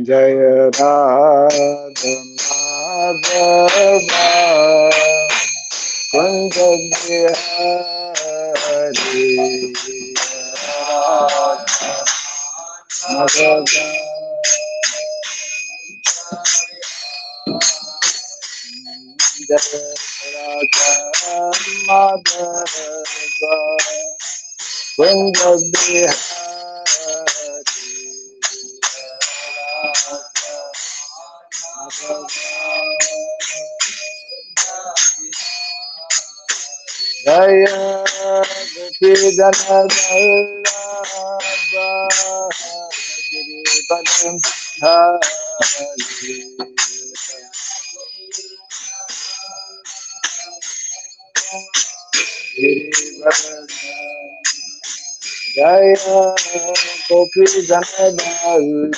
Jaya Radha Madhava Kunja Bihari Radha Madhava Jaya Radha Madhava Kunja Bihari Jaya Gopi Jana Vallabha Girivardhan Hari Girivardhan Jaya Gopi Jana Vallabha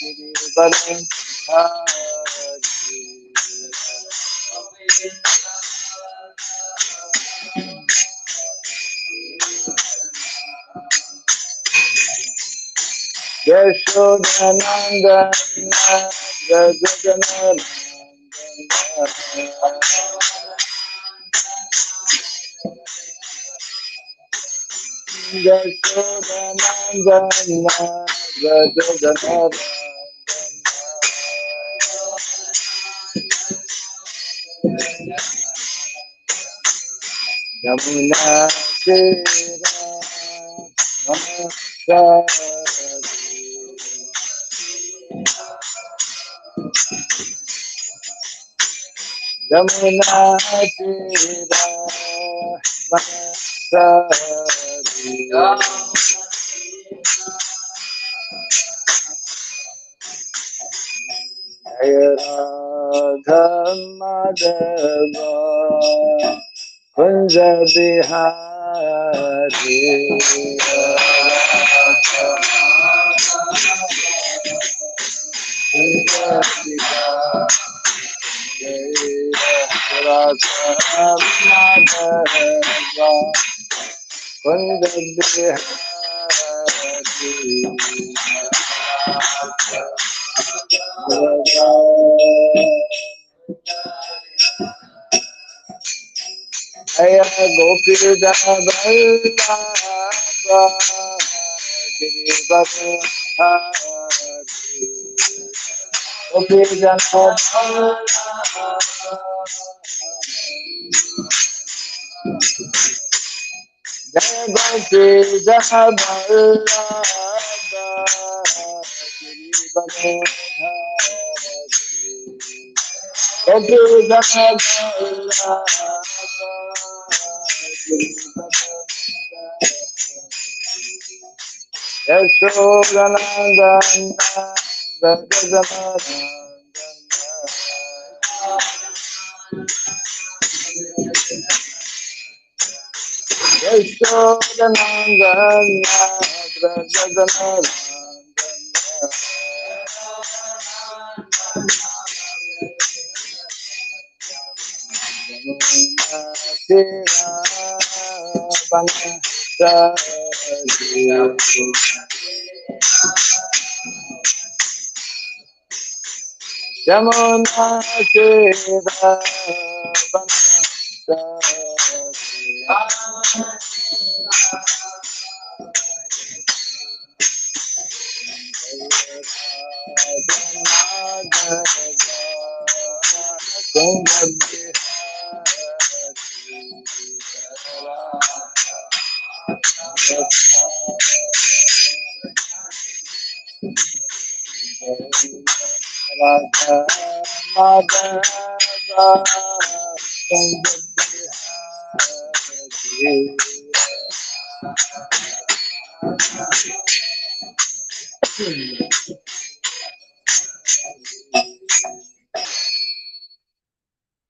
Girivardhan Hari Yashodanandana Jaganandana Yashodanandana Yamuna Tera Yamuna Tera Jaya Radha Madhava Kunja Bihari Kunja Bihari Radha Madhava Kunja Jaya Gopi Jana Vallabha Girivardhan Hari Gopi Jana Vallabha Jaya Gopi Jana Vallabha Girivardhan Hari Gopi Jana Vallabha Yashodanandana Yamuna Tera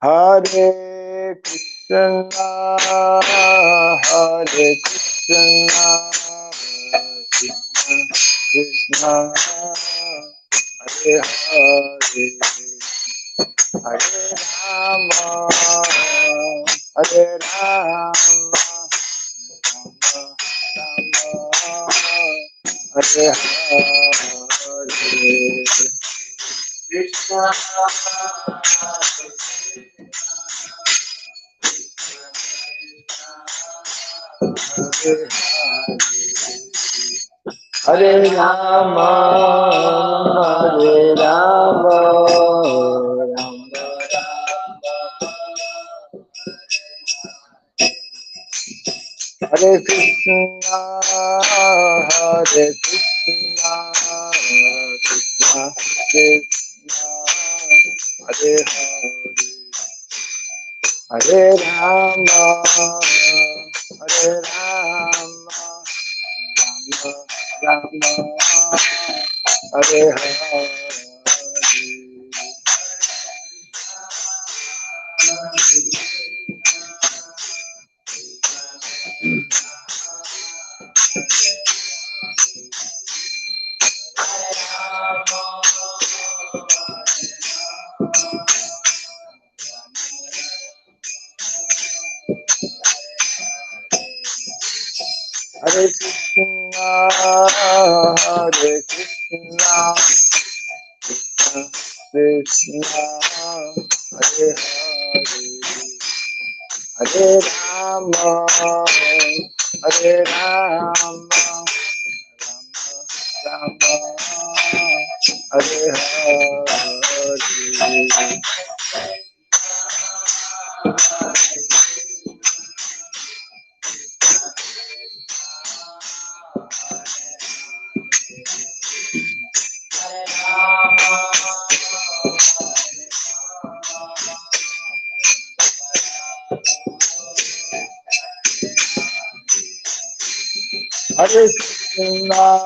Hare Krishna, Hare Krishna, Krishna Krishna, Hare Hare, Hare Rama, Hare Rama, Rama Rama, Hare Krishna Hare Rama Hare Rama Rama Hare Krishna Krishna Krishna Hare Hare Rama Hare Rama Rama Hare Hare Hare Krishna Krishna Hare Hare Rama Hare Rama Rama Hare Hare Hare Krishna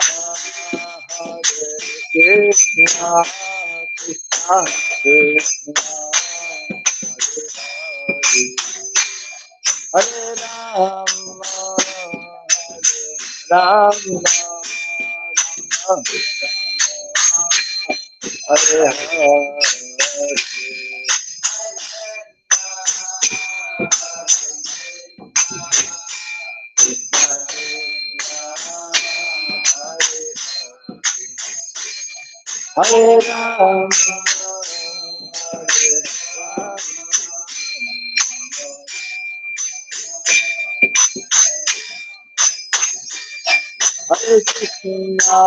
Krishna Krishna Krishna Hare Rama Rama Hare Hare Rama Hare Krishna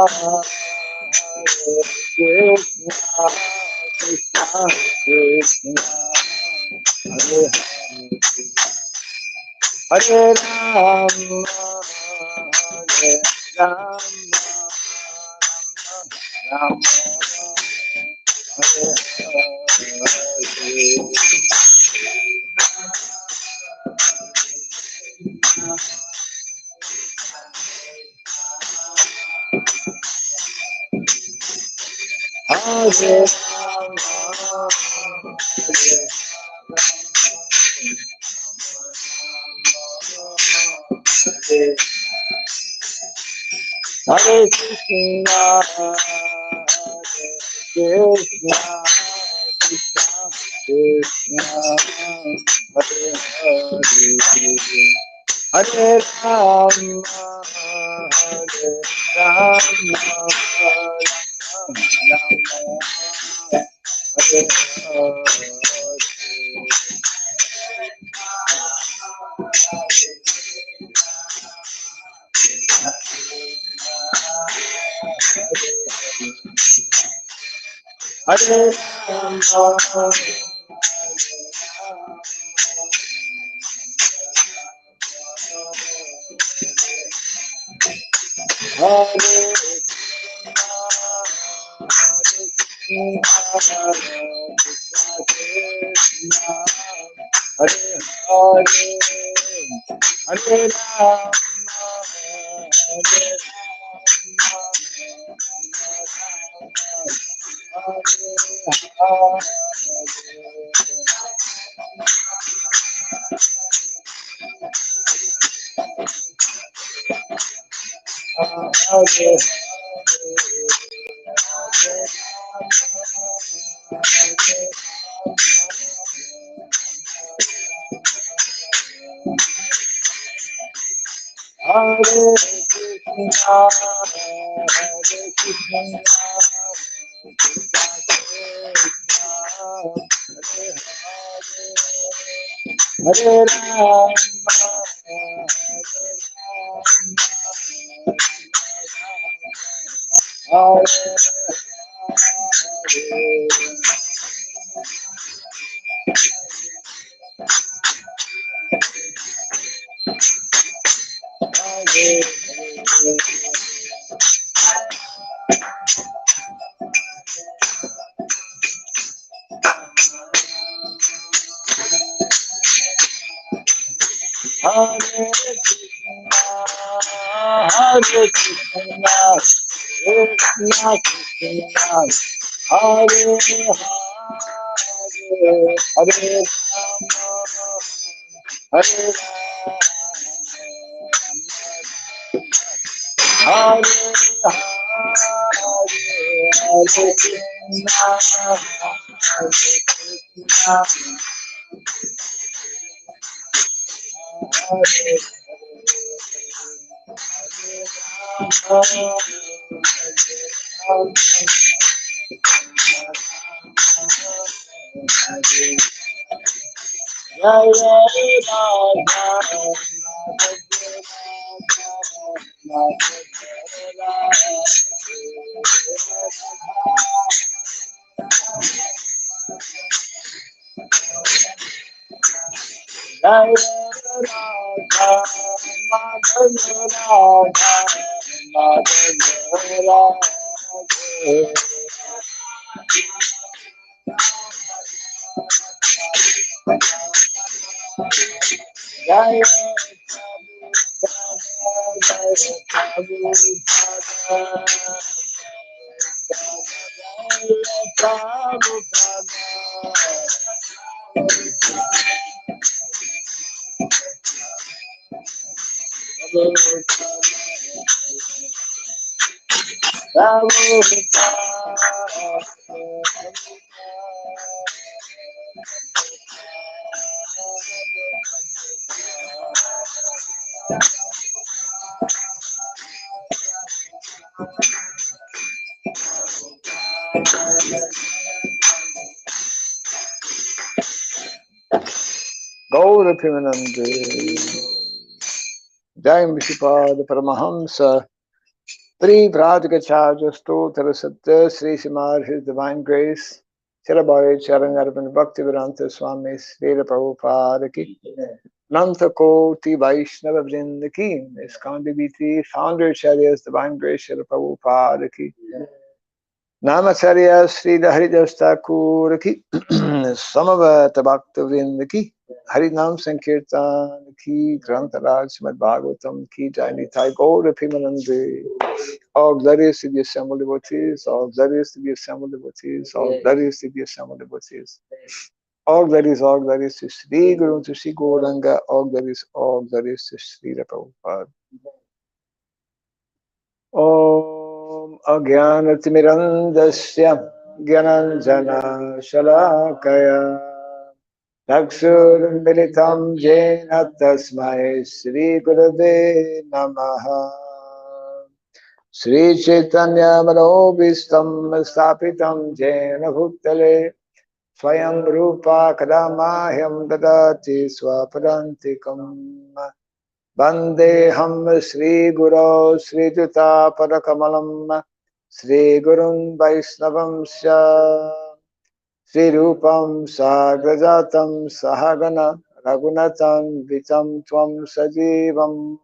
Krishna Krishna Krishna Hare Hare Rama Hare Rama Rama Hare Hare Hare Krishna Krishna Krishna Krishna Hare Hare Rama Hare Rama Rama Hare Hare Rama Hare Krishna Hare Rama, Hare Gaura Pimanande Jai Vishipad Paramahamsa Tri Pradikacharya Stotra Satya Sri Srimad His Divine Grace Chirabhai Charanarvan Bhaktivedanta Swami Srila Prabhupada Ki Nanta Koti Vaishnava Vrinda Ki Iskandiviti Founder Charyas Divine Grace Srila Prabhupada Ki Namacharya Sri Haridas Thakur Ki Samavata Bhakta Vrinda Ki Harinam Sankirtan Ki Grantaraj Srimad Bhagavatam Ki Jai Nitai Gaura Pimanande. All glories to the assembled devotees, all glories to the assembled devotees, all glories to the assembled devotees. All glories to Sri Guru, to Sri Gauranga, all glories to Sri Prabhupada. Om Agyanatimirandasya Gyananjana Shalakaya Chakshurmilitam Jena Tasmai Sri Gurave Namaha Sri Chaitanya Manobhistam Stapitam Jena Bhutale Swayam Rupa Kadamahyam Dadati Swapadantikam Vandeham Sri Guru Sri Juta Padakamalam Sri Gurun Vaisnavam Sya Sri Rupam Sagrajatam Sahagana Ragunatam Vitam Tvam Sajivam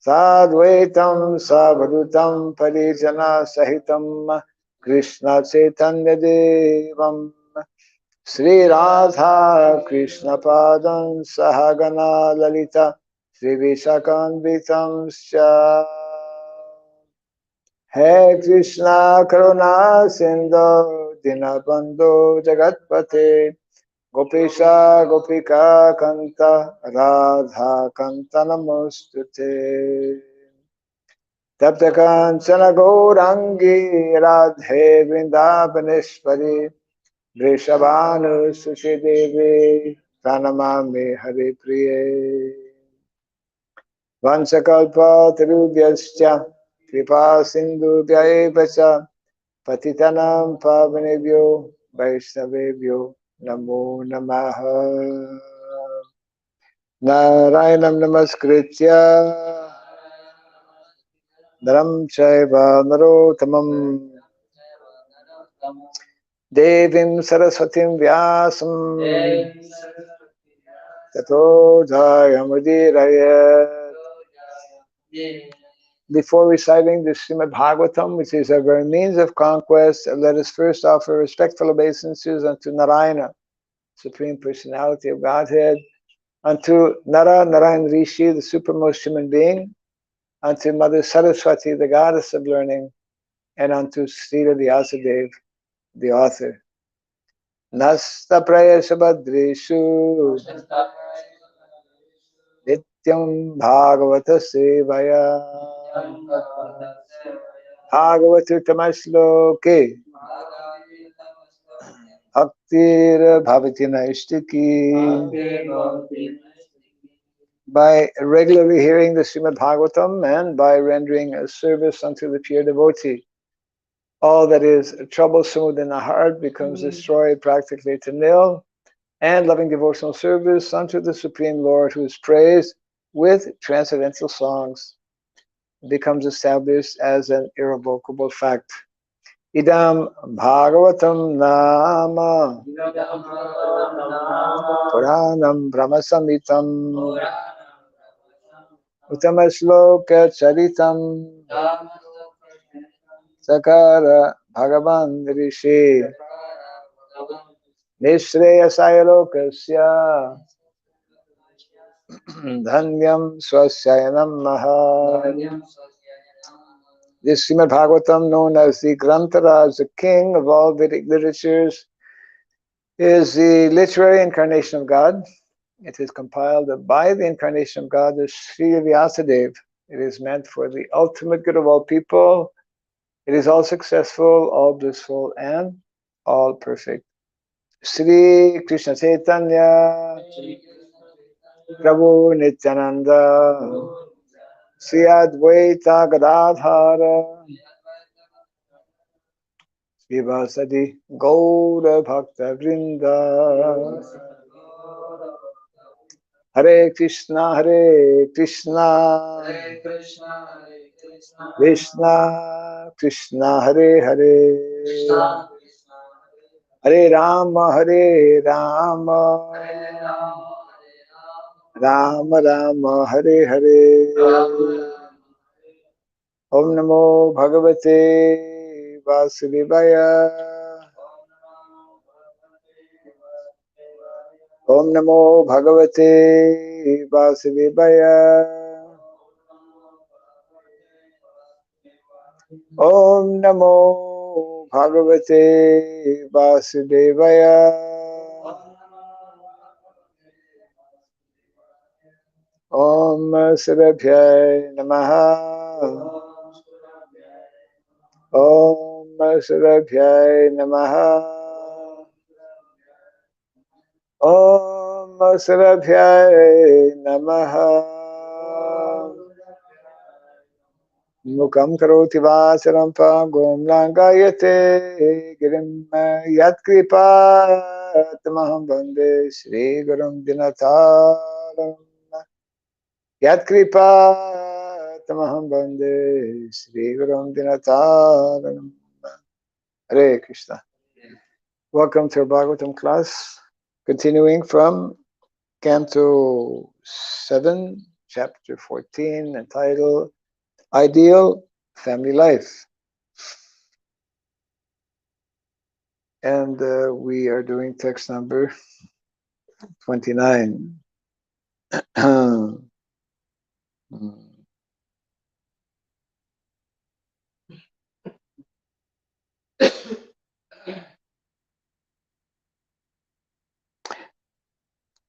Sadvaitam Savadhutam Parijana Sahitam Krishna Chaitanya Devam Sri Radha Krishna Padam Sahagana Lalita Sri Vishakanvitam Sya He Krishna Karuna Sindhu Dinabandhu Jagatpate Gopisha Gopika Kanta Radha Kanta Namostute Tapta Kanchana Gaurangi Radhe Vrindavaneshwari Vrishabhanu Sushi Devi Pranamami Hari Priye Vansakalpa Tirubhyascha Kripa Sindhu Vyaivacha Patitanam Pavanebhyo Vaishnavebhyo Namo Namaha. Narayanam Namaskritya Naram Chaiva Narottamam Devim Saraswatim Vyasam Tato Jayamudiraya. Before reciting the Srimad Bhagavatam, which is our means of conquest, let us first offer respectful obeisances unto Narayana, Supreme Personality of Godhead, unto Nara, Narayan Rishi, the supremmost human being, unto Mother Saraswati, the goddess of learning, and unto Srila Vyasadeva, the author. Nasta Prayashabhadreshu Nityam Bhagavata Sevaya Bhagavata Tamasloke Bhaktir Bhavati Naistiki. By regularly hearing the Srimad Bhagavatam and by rendering a service unto the pure devotee, all that is troublesome within the heart becomes destroyed practically to nil, and loving devotional service unto the Supreme Lord, who is praised with transcendental songs, becomes established as an irrevocable fact. Idam Bhagavatam Nama Puranam Brahmasamitam Uttamasloka Charitam Sakara Bhagavan Rishi Nishreyasaya Lokasya Dhanyam Swasyayanam Maha. This Srimad Bhagavatam, known as the Grantaraj, the king of all Vedic literatures, is the literary incarnation of God. It is compiled by the incarnation of God, the Sri Vyasadeva. It is meant for the ultimate good of all people. It is all successful, all blissful, and all perfect. Sri Krishna Chaitanya Prabhu Nityananda Sri Advaita Gadadhara Srivasadi Gaura Bhakta Vrinda. Hare Krishna Krishna Krishna Hare Hare Hare Rama Rama Rama Hare Hare. Om Namo Bhagavate Vasudevaya. Om Namo Bhagavate Vasudevaya. Om Namo Bhagavate Vasudevaya. Om Sarabhyai Namaha. Om Sarabhyai Namaha. Om Sarabhyai Namaha. Mukam karoti vasaram pagom langayate girim yat kripa tamaham bande Shri Gurum Dinataram. Yat kripa tamaham bande Shri Gurum Dinataram. Hare Krishna. Welcome to our Bhagavatam class, continuing from Canto 7, Chapter 14, entitled Ideal Family Life. And we are doing text number 29.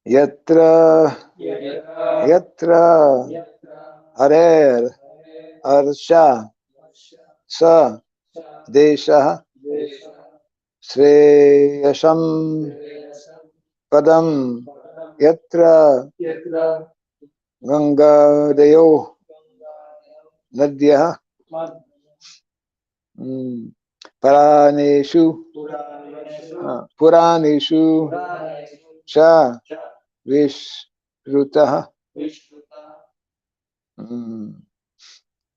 Yatra Harer Arsha Sa Desha Shreyasham Padam Yatra Ganga Deyo Nadya Paraneshu Puraneshu Cha Vishrutah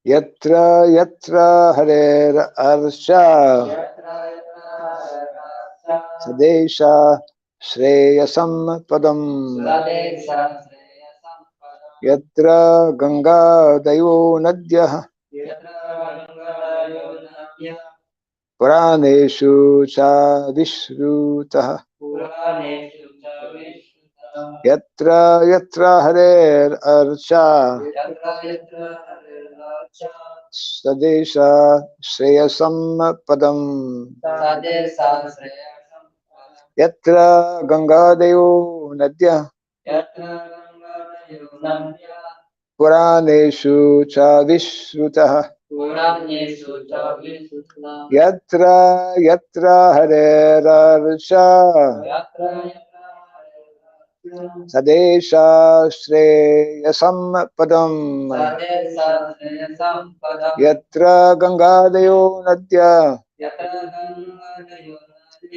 Yatra Yatra Harer Arsha Sadesha Shreyasam Padam Yatra Ganga Dayo Nadyah Puraneshu Cha Vishrutah Yatra Yatra Harer Archa Sadesha Shreyasam Padam Yatra Ganga Dayo Nadyah Puraneshu Cha Vishrutah Yatra Yatra Harer Archa Sadesha Shreyasam Padam Yatra Gangadayo Nadya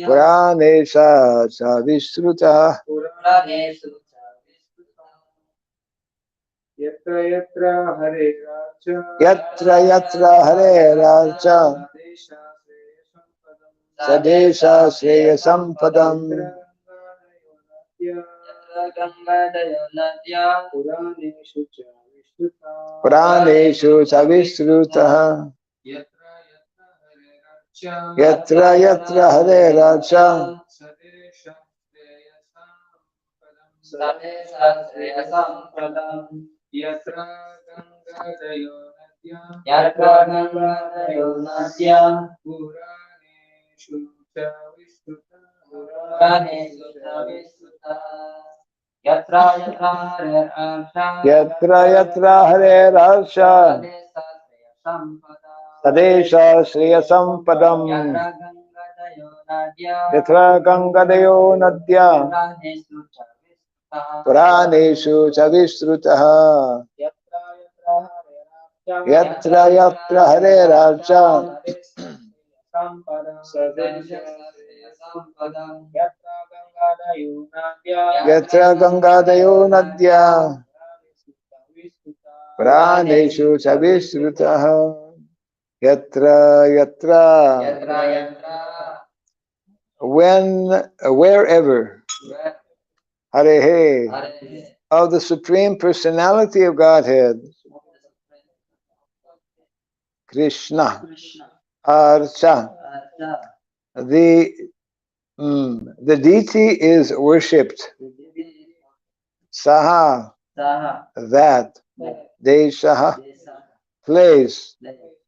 Puranesha Chavisruta Yatra Yatra Hare Racha Sadesha Shreyasam Padam Puraneshu Chavisrutaha Yatra Yatra Hare Racha Yatra Yatra Hare Racha Sadesha Shreyasam Padam Yatra Gangadayo Nadya Puraneshu Chavisrutaha Yatra Yatra Hare Racha Yatra Gangadayo Nadya Puraneshu Chavisrutaha Yatra Yatra wherever Hare of the Supreme Personality of Godhead Krishna Archa the deity is worshipped Saha that Deshaha place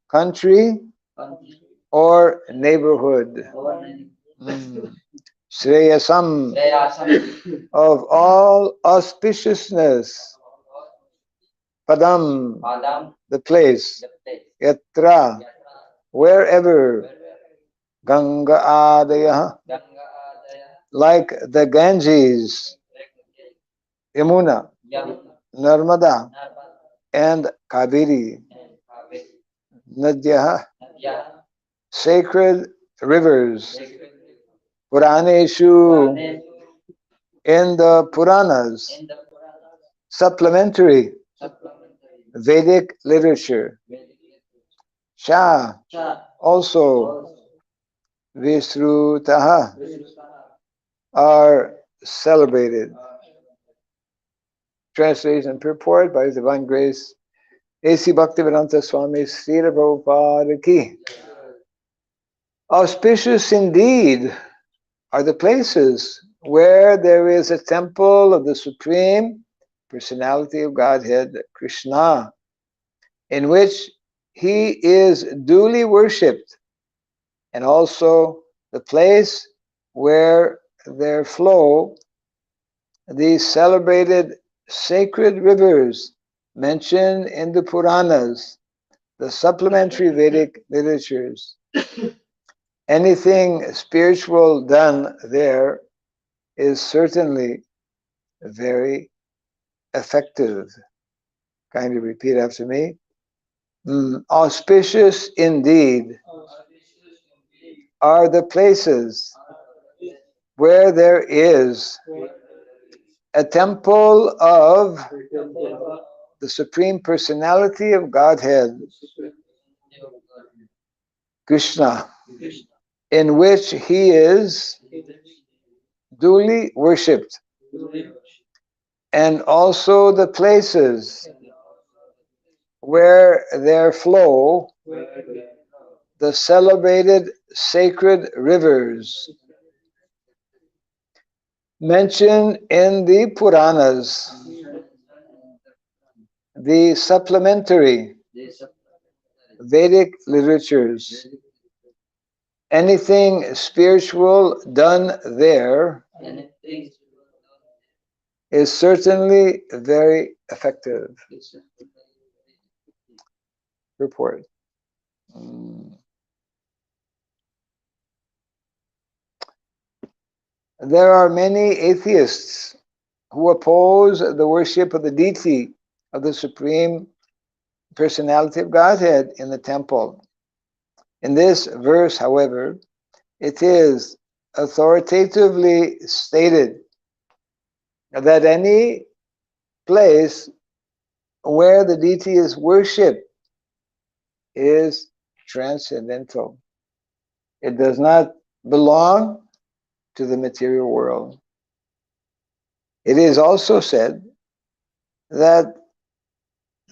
country or neighborhood Shreyasam of all auspiciousness Padam the place Yatra wherever Ganga Adaya like the Ganges Yamuna Narmada and Kaveri Nadya sacred rivers Puraneshu in the Puranas supplementary Vedic literature Shah also Visrutaha are celebrated. Translation and purport by His Divine Grace A.C. Bhaktivedanta Swami Srila Prabhupada Ki. Auspicious indeed are the places where there is a temple of the Supreme Personality of Godhead, Krishna, in which He is duly worshipped, and also the place where there flow these celebrated sacred rivers mentioned in the Puranas, the supplementary Vedic literatures. Anything spiritual done there is certainly very effective. Kindly repeat after me. Auspicious indeed are the places where there is a temple of the Supreme Personality of Godhead, Krishna, in which he is duly worshipped, and also the places where there flow the celebrated sacred rivers mentioned in the Puranas, the supplementary Vedic literatures. Anything spiritual done there is certainly very effective. Report. There are many atheists who oppose the worship of the deity of the Supreme Personality of Godhead in the temple. In this verse, however, it is authoritatively stated that any place where the deity is worshipped is transcendental. It does not belong to the material world. It is also said that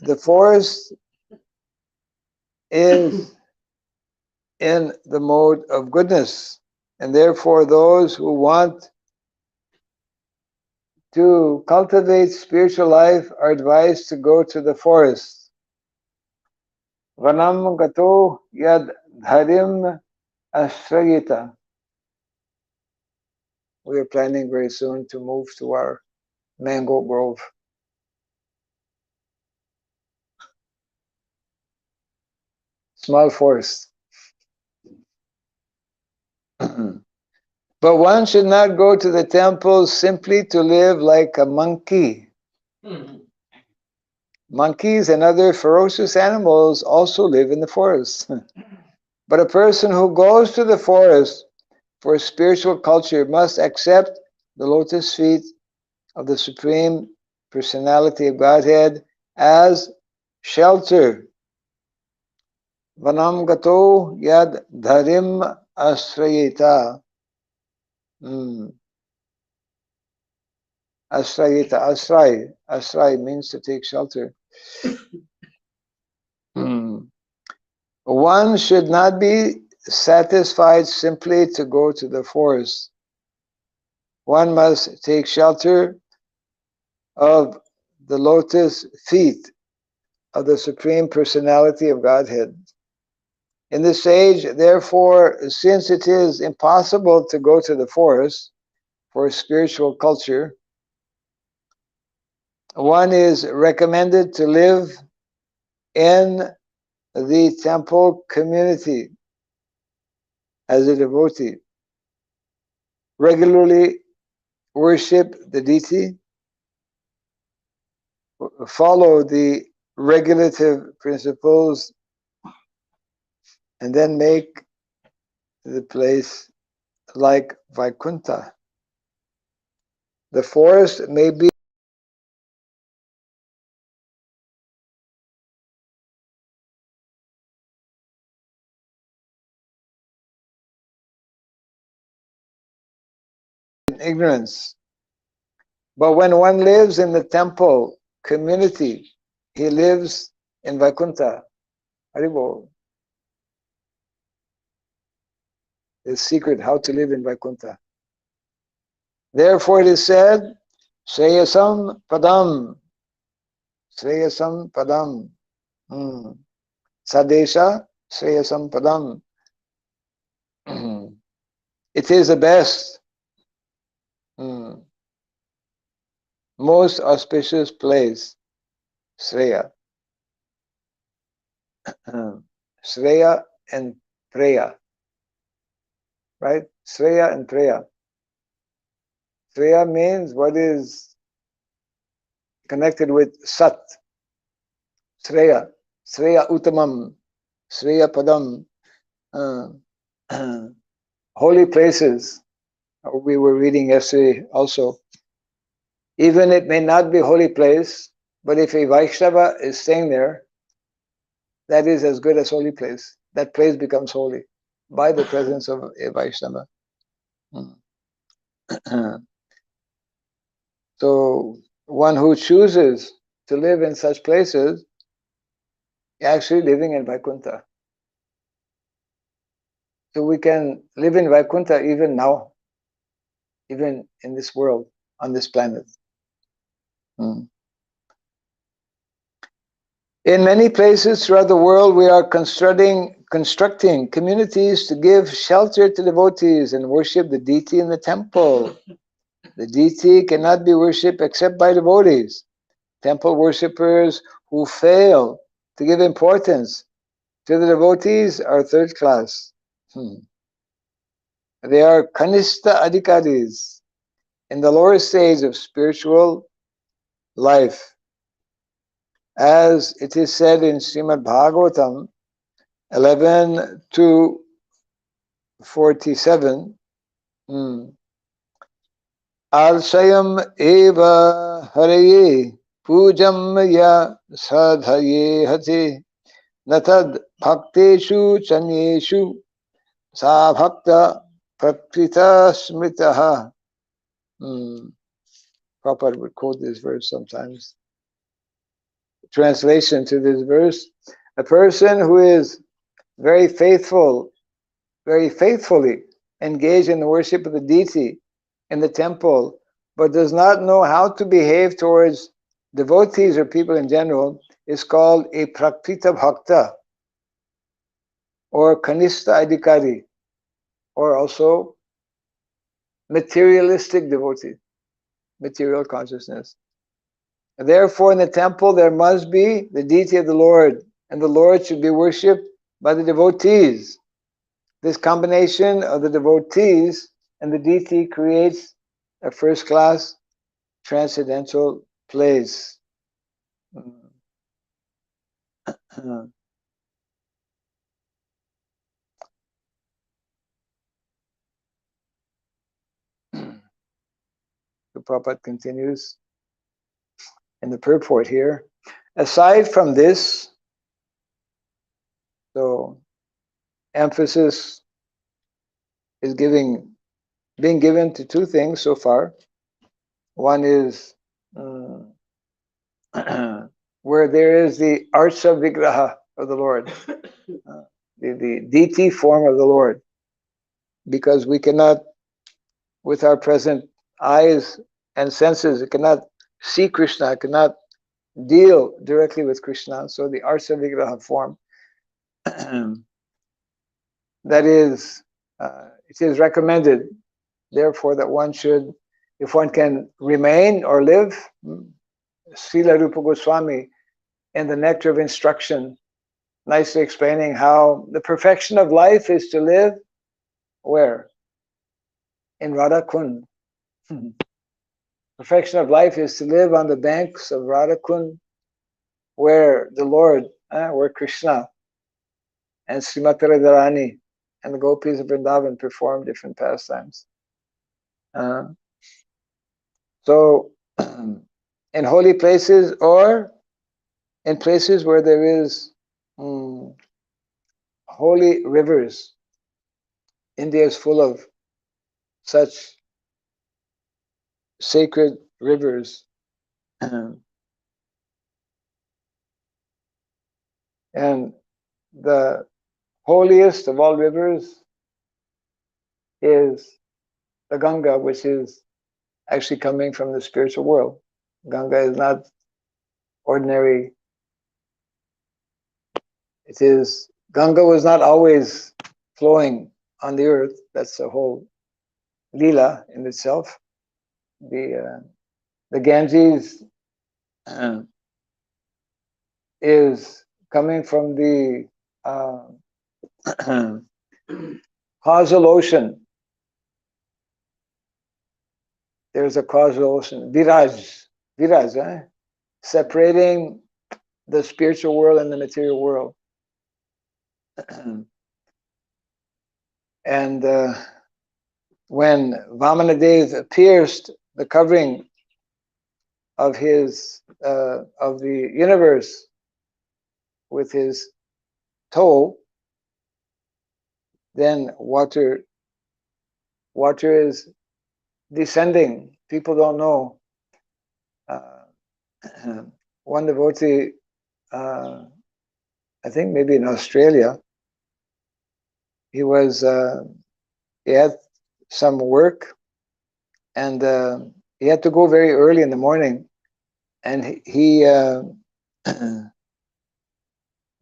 the forest is in the mode of goodness, and therefore those who want to cultivate spiritual life are advised to go to the forest. Vanam gato yad dharim ashrayita. We are planning very soon to move to our mango grove. Small forest. But one should not go to the temple simply to live like a monkey. Monkeys and other ferocious animals also live in the forest. But a person who goes to the forest for spiritual culture must accept the lotus feet of the Supreme Personality of Godhead as shelter. Vanam gato yad dharim ashrayita. Ashrayita, ashray means to take shelter. One should not be satisfied simply to go to the forest. One must take shelter of the lotus feet of the Supreme Personality of Godhead. In this age, therefore, since it is impossible to go to the forest for spiritual culture, one is recommended to live in the temple community as a devotee. Regularly worship the deity, follow the regulative principles, and then make the place like Vaikuntha. The forest may be in ignorance, but when one lives in the temple community, he lives in Vaikuntha. Haribo. The secret how to live in Vaikuntha. Therefore it is said, Shreyasam Padam. Shreyasam Padam. Sadesha Shreyasam Padam. It is the best, most auspicious place. Shreya. Shreya and Preya. Right? Shreya and Preya. Shreya means what is connected with Sat. Shreya. Sreya Uttamam, Sreya Padam, holy places. We were reading yesterday also. Even it may not be a holy place, but if a Vaishnava is staying there, that is as good as holy place. That place becomes holy by the presence of a Vaishnava. So one who chooses to live in such places, actually living in Vaikuntha. So we can live in Vaikuntha even now, even in this world, on this planet. In many places throughout the world, we are constructing communities to give shelter to devotees and worship the deity in the temple. The deity cannot be worshipped except by devotees. Temple worshippers who fail to give importance to the devotees are third class. They are kanista adhikaris in the lower stage of spiritual life. As it is said in Srimad Bhagavatam 11 to 47, Alsayam eva haraye pujam ya sadhaye hati natad bhakteshu chanyeshu sa bhakta prakrita smritaha. Prabhupada would quote this verse sometimes. Translation to this verse: a person who is very faithfully engaged in the worship of the deity in the temple, but does not know how to behave towards devotees or people in general, is called a prakrita bhakta or kanista adhikari, or also materialistic devotee, material consciousness. Therefore, in the temple there must be the deity of the Lord, and the Lord should be worshipped by the devotees. This combination of the devotees and the deity creates a first-class transcendental place. The Prabhupada continues in the purport here. Aside from this, so emphasis is being given to two things so far. One is where there is the Archa Vigraha of the Lord, the deity form of the Lord, because we cannot, with our present eyes and senses, we cannot see Krishna, cannot deal directly with Krishna. So the Archa Vigraha form, that is, it is recommended, therefore, that one should, if one can remain or live, Srila Rupa Goswami in the Nectar of Instruction, nicely explaining how the perfection of life is to live where? In Radha Kund. Perfection of life is to live on the banks of Radha Kund, where the Lord, where Krishna and Srimati Radharani and the gopis of Vrindavan perform different pastimes. So, in holy places or in places where there is holy rivers. India is full of such sacred rivers. And the holiest of all rivers is the Ganga, which is actually coming from the spiritual world. Ganga is not ordinary. It is, Ganga was not always flowing on the earth. That's the whole Leela in itself. The Ganges is coming from the causal ocean. There's a causal ocean, Viraj, separating the spiritual world and the material world. And when Vamanadev pierced the covering of his of the universe with his toe, then water is descending. People don't know. One devotee, I think maybe in Australia, he had some work, and he had to go very early in the morning, and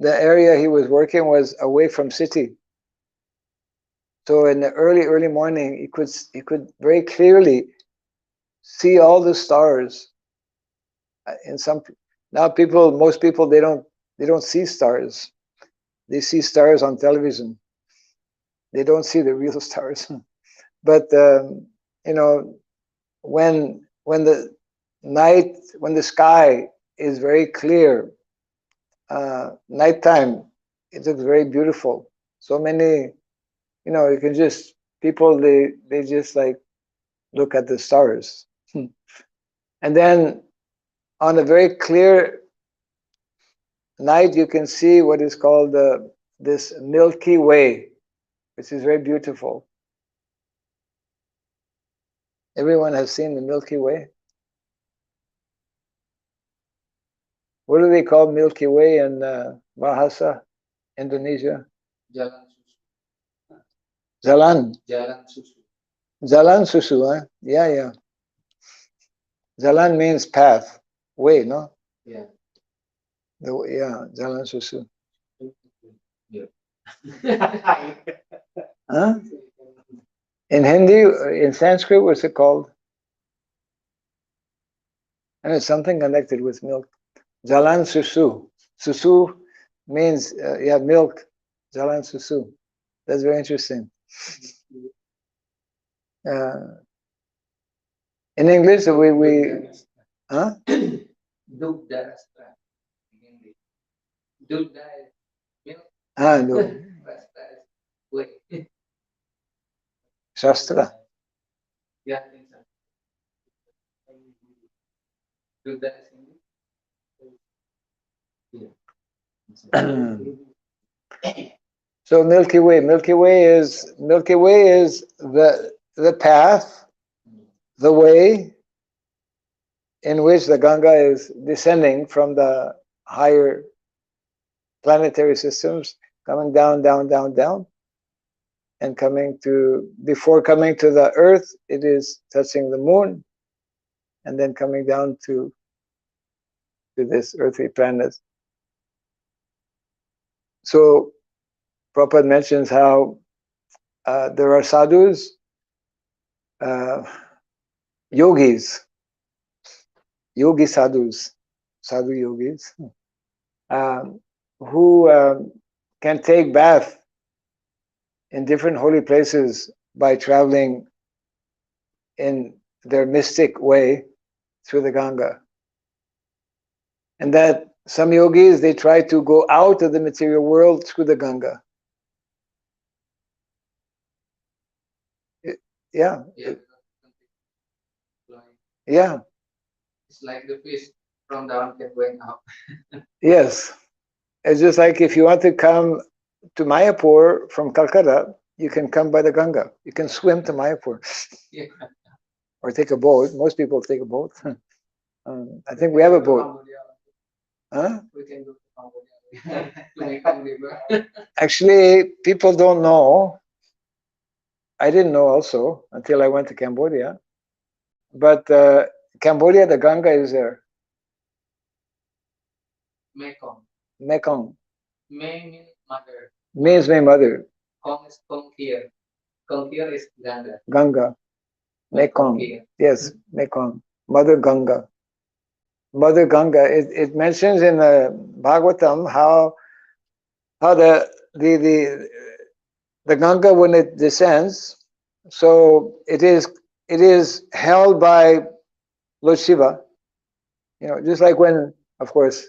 the area he was working was away from city. So in the early morning, he could very clearly see all the stars. Most people they don't see stars. They see stars on television. They don't see the real stars. But when the sky is very clear, nighttime, it looks very beautiful. So many, you can just people they just like look at the stars, and then on a very clear night you can see what is called this Milky Way, which is very beautiful. Everyone has seen the Milky Way. What do they call Milky Way in Bahasa Indonesia? Jalan susu. Jalan. Jalan susu. Jalan susu, huh? Yeah. Jalan means path, way, no? Yeah. Jalan susu. Yeah. Huh? In Hindi, in Sanskrit, what's it called? And it's something connected with milk. Jalan susu. Susu means milk. Jalan susu. That's very interesting. In English, we huh? Dugda Rastra. Dugda is milk. No. Rastra is whey. Shastra. Yeah. Dugda is So Milky Way is the path, the way in which the Ganga is descending from the higher planetary systems, coming down, and before coming to the earth, it is touching the moon, and then coming down to this earthly planet. So Prabhupada mentions how there are sadhus, yogis, yogi sadhus, sadhu yogis, who can take bath in different holy places by traveling in their mystic way through the Ganga. And that some yogis, they try to go out of the material world through the Ganga. Yeah. It's like the fish from down can going up. Yes. It's just like if you want to come to Mayapur from Calcutta, you can come by the Ganga. You can swim to Mayapur. Yeah. Or take a boat. Most people take a boat. I think we have a boat. Huh? We can go to Cambodia. Actually, people don't know. I didn't know also until I went to Cambodia. But Cambodia, the Ganga is there. Mekong. May means mother. Means my mother. Kong is Kongkir. Kongkir is Ganga. Ganga. Mekong. Yes, Mekong. Mother Ganga. Mother Ganga. It mentions in the Bhagavatam how the Ganga, when it descends, so it is held by Lord Shiva. Just like when, of course,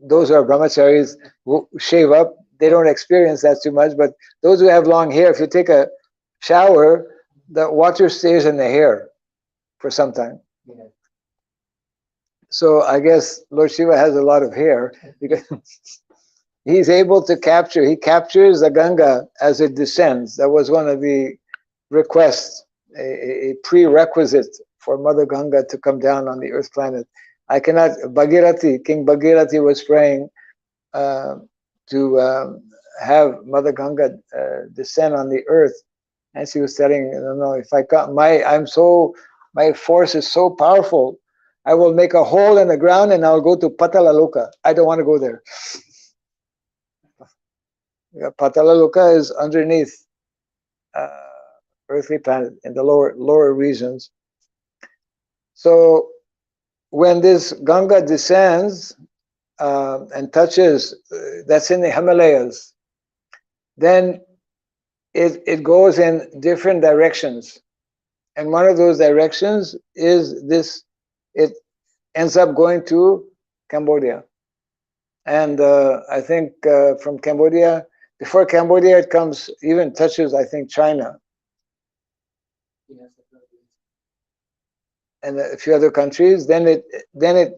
those who are brahmacharis who shave up, they don't experience that too much. But those who have long hair, if you take a shower, the water stays in the hair for some time. Yeah. So I guess Lord Shiva has a lot of hair because he's able to capture. He captures the Ganga as it descends. That was one of the requests, a prerequisite for Mother Ganga to come down on the earth planet. I cannot. King Bhagirathi was praying to have Mother Ganga descend on the earth, and she was telling, no, if I come, my force is so powerful, I will make a hole in the ground and I'll go to Patalaloka. I don't want to go there. Patalaloka is underneath earthly planet in the lower regions. So when this Ganga descends and touches, that's in the Himalayas, then it goes in different directions. And one of those directions is this, it ends up going to Cambodia. And I think from Cambodia, before Cambodia, it comes, even touches, I think, China. And a few other countries. Then it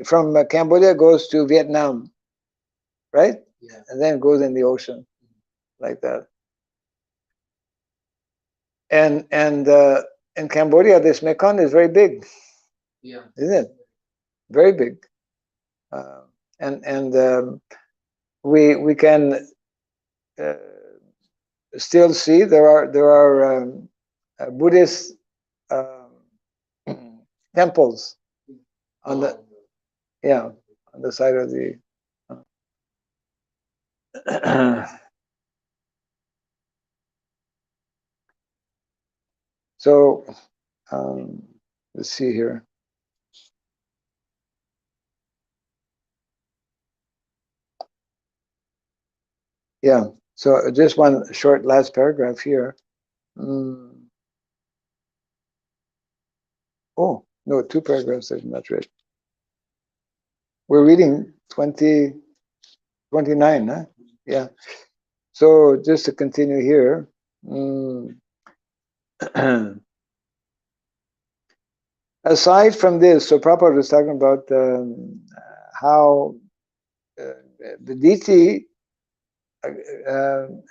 from Cambodia goes to Vietnam, right? Yeah. And then it goes in the ocean, like that. And in Cambodia, this Mekong is very big. Yeah. Isn't it? Very big. We can still see there are Buddhist temples on the on the side of the so let's see here. Yeah, so just one short last paragraph here. Oh, no, two paragraphs I've not read. We're reading 29, huh? Yeah. So just to continue here. Aside from this, so Prabhupada was talking about how the deity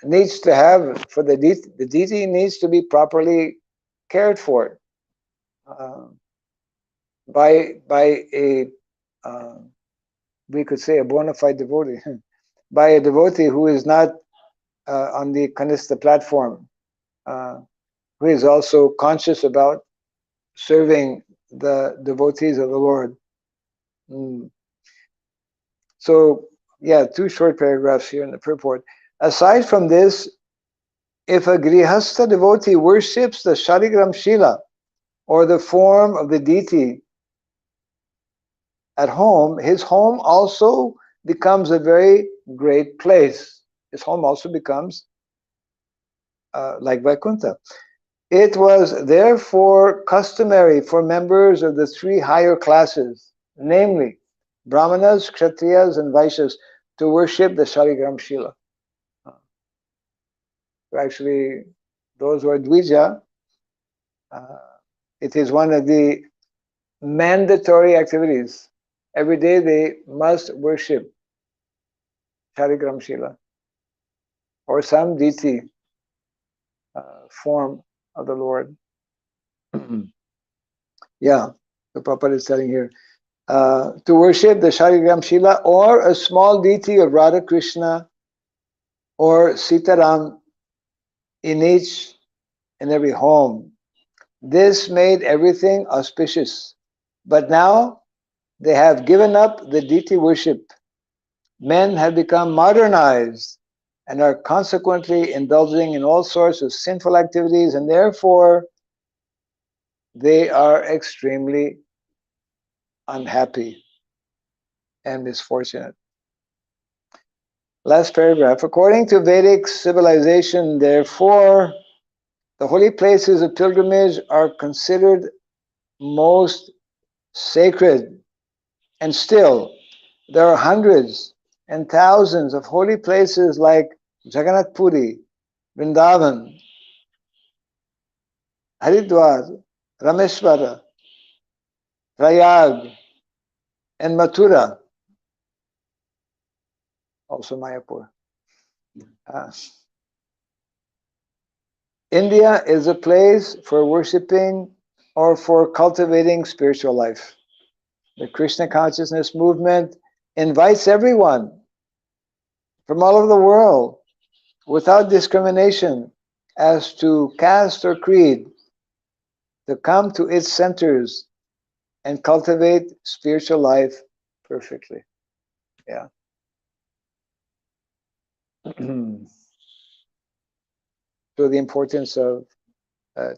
needs to have, for the deity needs to be properly cared for by a we could say a bona fide devotee, by a devotee who is not on the Kanistha platform, who is also conscious about serving the devotees of the Lord. So, yeah, two short paragraphs here in the purport. Aside from this, if a grihastha devotee worships the Shaligram Shila, or the form of the deity at home, his home also becomes a very great place. His home also becomes like Vaikuntha. It was therefore customary for members of the three higher classes, namely Brahmanas, Kshatriyas, and Vaishyas, to worship the Shaligram Shila. Actually, those who are Dvija, it is one of the mandatory activities. Every day they must worship Shaligram Shila or some deity form of the Lord. Yeah, the Prabhupada is telling here. To worship the Shaligram Shila or a small deity of Radha Krishna or Sitaram in each and every home. This made everything auspicious. But now they have given up the deity worship. Men have become modernized and are consequently indulging in all sorts of sinful activities, and therefore they are extremely unhappy and misfortunate. Last paragraph. According to Vedic civilization, therefore, the holy places of pilgrimage are considered most sacred. And still, there are hundreds and thousands of holy places like Jagannath Puri, Vrindavan, Haridwar, Rameshwara, Prayag, and Mathura, also Mayapur. India is a place for worshipping or for cultivating spiritual life. The Krishna consciousness movement invites everyone from all over the world without discrimination as to caste or creed to come to its centers and cultivate spiritual life perfectly. Yeah. So the importance of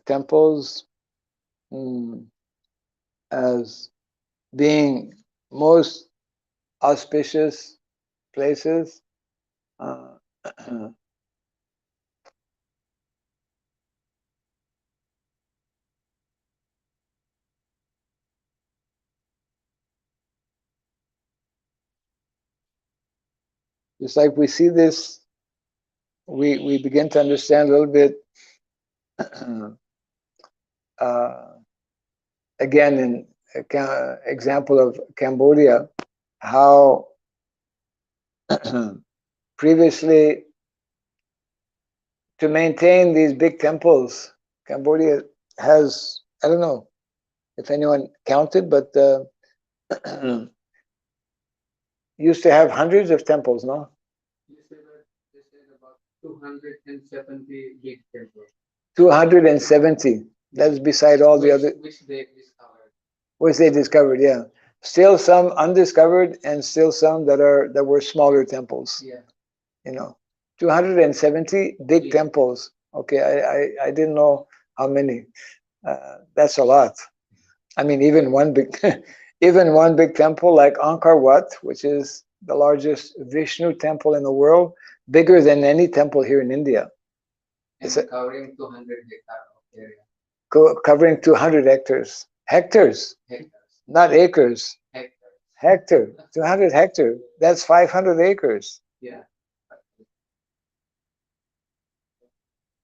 temples as being most auspicious places. Just like we see this, we begin to understand a little bit again in example of Cambodia, how previously to maintain these big temples, Cambodia has, I don't know if anyone counted, but used to have hundreds of temples, no? They said about 270 big temples. 270. That's beside all the other. Which they discovered. Which they discovered, yeah. Still some undiscovered, and still some that were smaller temples. Yeah. You know, 270 big temples. Okay, I didn't know how many. That's a lot. I mean, even one big even one big temple like Angkor Wat, which is the largest Vishnu temple in the world, bigger than any temple here in India. And covering 200 hectares of area. Covering 200 hectares. Hectares. Not acres. Hectare. 200 hectare. That's 500 acres. Yeah.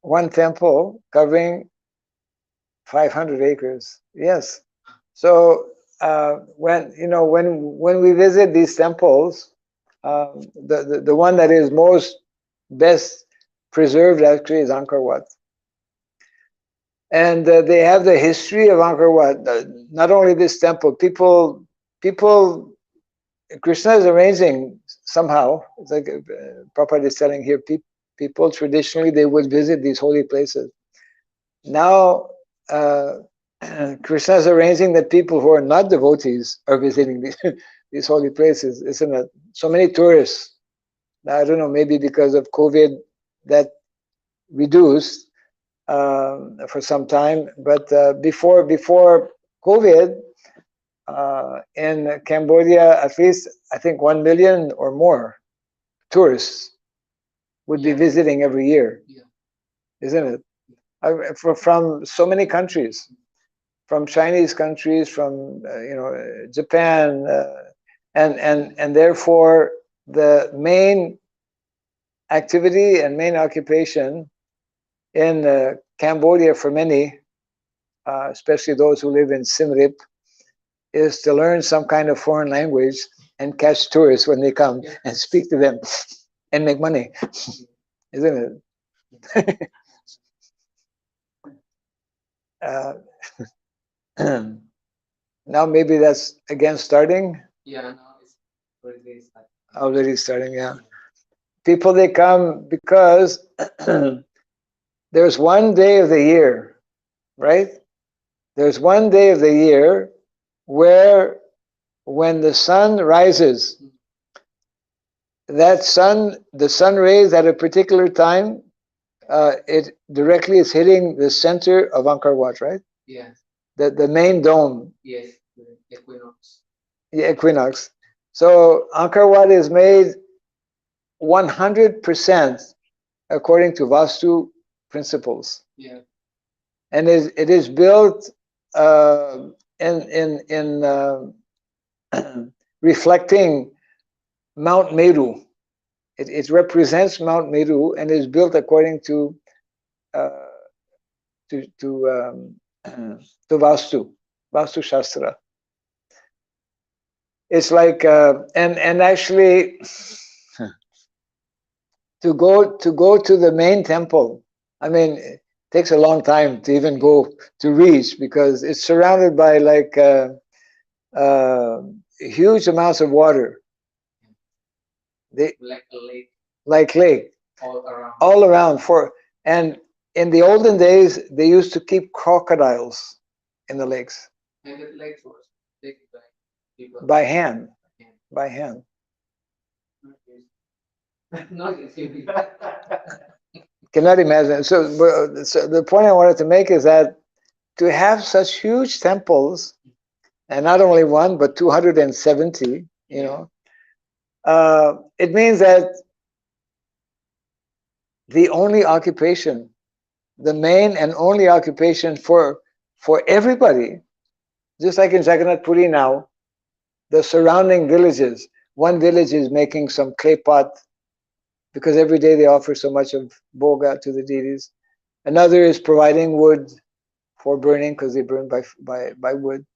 One temple covering 500 acres. Yes. So when we visit these temples, the one that is most best preserved actually is Angkor Wat. And they have the history of Angkor Wat. Not only this temple, people, Krishna is arranging somehow. It's like Prabhupada is telling here, people traditionally they would visit these holy places. Now Krishna is arranging that people who are not devotees are visiting these holy places. Isn't it? So many tourists. Now, I don't know, maybe because of COVID that reduced for some time, but before COVID, in Cambodia, at least I think 1 million or more tourists would be visiting every year, isn't it? From so many countries, from Chinese countries, from Japan, and therefore the main activity and main occupation in Cambodia for many, especially those who live in Siem Reap, is to learn some kind of foreign language and catch tourists when they come and speak to them and make money, isn't it? Now maybe that's again starting. Yeah, now it's already starting. Already starting, yeah. People, they come because there's one day of the year, right? There's one day of the year where when the sun rises, the sun rays at a particular time, it directly is hitting the center of Angkor Wat, right? Yes. The main dome. Yes, the equinox. The equinox. So Angkor Wat is made 100% according to Vastu principles. Yeah. And it is built in reflecting Mount Meru. It represents Mount Meru and is built according to to Vastu Shastra. It's like and actually to go to the main temple. I mean, it takes a long time to even go to reach because it's surrounded by like huge amounts of water. Like a lake. Like lake. All around. And in the olden days, they used to keep crocodiles in the lakes. And the lakes was taken by people. By hand. By hand. Cannot imagine. So the point I wanted to make is that to have such huge temples, and not only one but 270, you know, it means that the only occupation, the main and only occupation for everybody, just like in Jagannath Puri now, the surrounding villages, one village is making some clay pot because every day they offer so much of bhoga to the deities. Another is providing wood for burning because they burn by wood.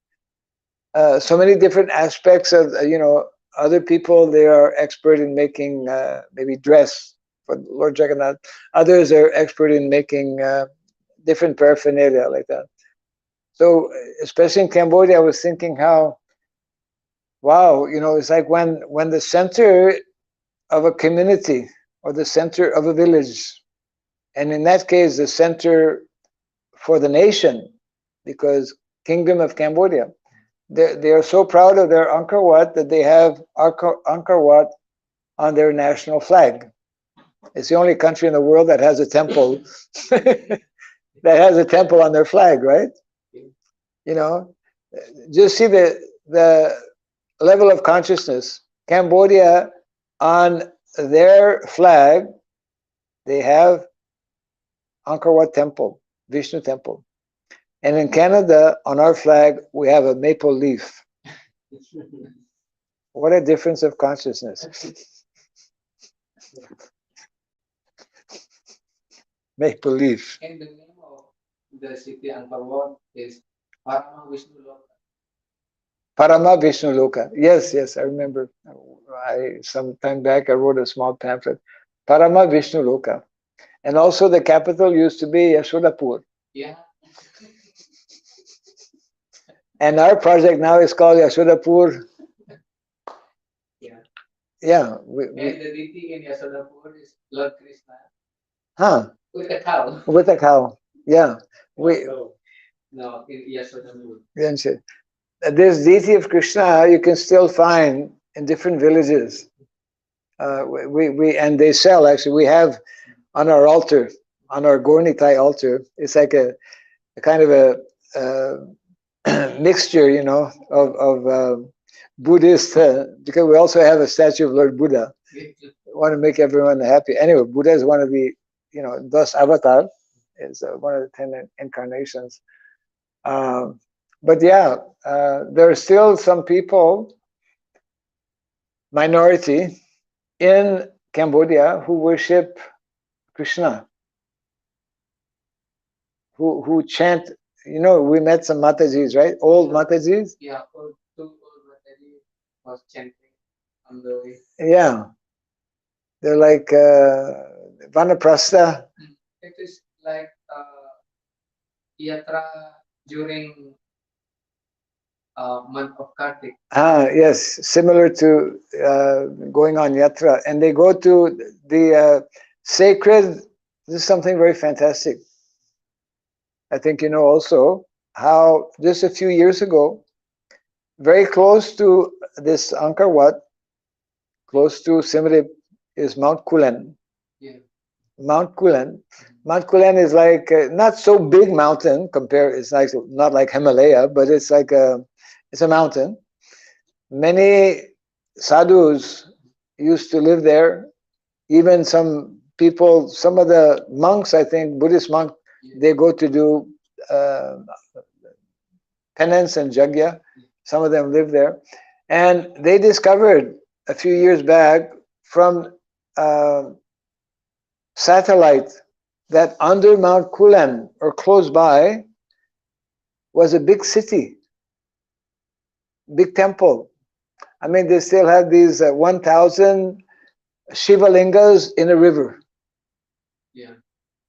So many different aspects of, you know, other people, they are expert in making maybe dress for Lord Jagannath. Others are expert in making different paraphernalia like that. So especially in Cambodia, I was thinking how, wow, you know, it's like when the center of a community or the center of a village, and in that case, the center for the nation, because Kingdom of Cambodia, they are so proud of their Angkor Wat that they have Angkor Wat on their national flag. It's the only country in the world that has a temple that has a temple on their flag, right? You know, just see the level of consciousness. Cambodia, on their flag, they have Angkor Wat Temple, Vishnu Temple. And in Canada, on our flag, we have a maple leaf. What a difference of consciousness. Maple leaf. And the name of the city Angkor Wat is Parama Vishnu Loka. Parama Vishnu Loka. Yes, yes, I remember. Some time back, I wrote a small pamphlet. Parama Vishnu Loka. And also the capital used to be Yashodapur. Yeah. And our project now is called Yashodapur. Yeah. Yeah. And the deity in Yashodapur is Lord Krishna. Huh. With a cow. With a cow. Yeah. No, in Yashodapur. This deity of Krishna you can still find in different villages. And they sell, actually. We have on our altar, on our Gornikai altar, it's like a kind of a mixture, you know, of Buddhist, because we also have a statue of Lord Buddha. We want to make everyone happy. Anyway, Buddha is one of the, you know, Das Avatar is one of the 10 incarnations. But yeah, there are still some people, minority, in Cambodia who worship Krishna, who chant. You know, we met some Matajis, right? Old Matajis. Yeah, two old Matajis was chanting on the way. Yeah, they're like Vanaprastha. It is like yatra during month of Kartik. Yes, similar to going on yatra, and they go to the sacred. This is something very fantastic. I think you know also how just a few years ago, very close to this Angkor Wat, close to Siem Reap, is Mount Kulen. Yeah. Mount Kulen. Mount Kulen is like not so big mountain compared. It's like not like Himalaya, but it's like it's a mountain. Many sadhus used to live there. Even some people, some of the monks, I think Buddhist monks, they go to do penance and jagya. Some of them live there, and they discovered a few years back from satellite that under Mount Kulen or close by was a big city, big temple. I mean, they still have these 1,000 Shiva lingas in a river. Yeah.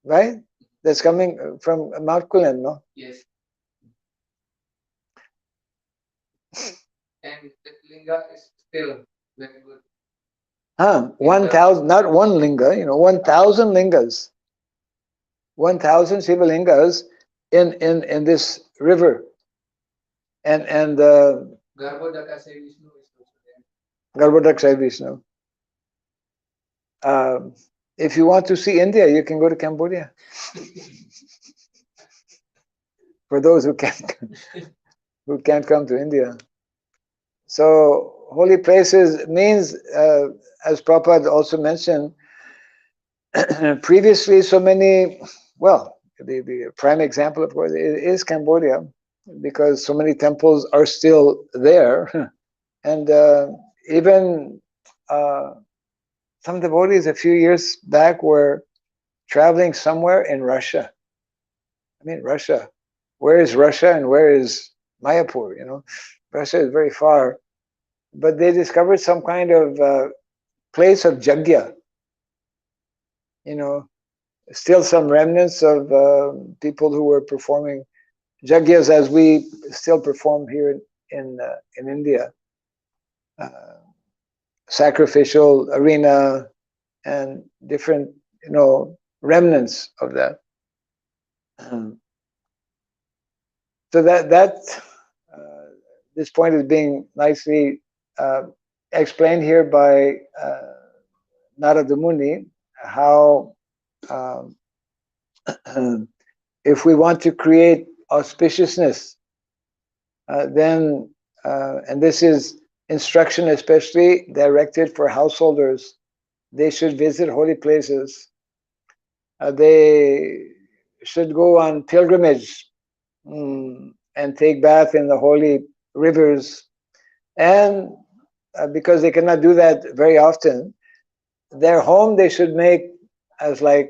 Right? That's coming from Mount Kulen, no? Yes. And the linga is still very good. 1,000, not one linga, 1,000 lingas. 1,000 Shiva lingas in this river. And Garbhodaka Sai Vishnu is also there. Garbhodak Sai Vishnu. If you want to see India, you can go to Cambodia. For those who can't come to India. So holy places means, as Prabhupada also mentioned, previously so many, well, the prime example of course is Cambodia, because so many temples are still there. And even some devotees a few years back were traveling somewhere in Russia. I mean, Russia. Where is Russia and where is Mayapur? Russia is very far. But they discovered some kind of place of Jagya. Still some remnants of people who were performing Jagyas as we still perform here in India. Sacrificial arena and different, remnants of that. So that this point is being nicely explained here by Narada Muni, how if we want to create auspiciousness, then, and this is instruction especially directed for householders, they should visit holy places. They should go on pilgrimage and take bath in the holy rivers. And because they cannot do that very often, their home they should make as like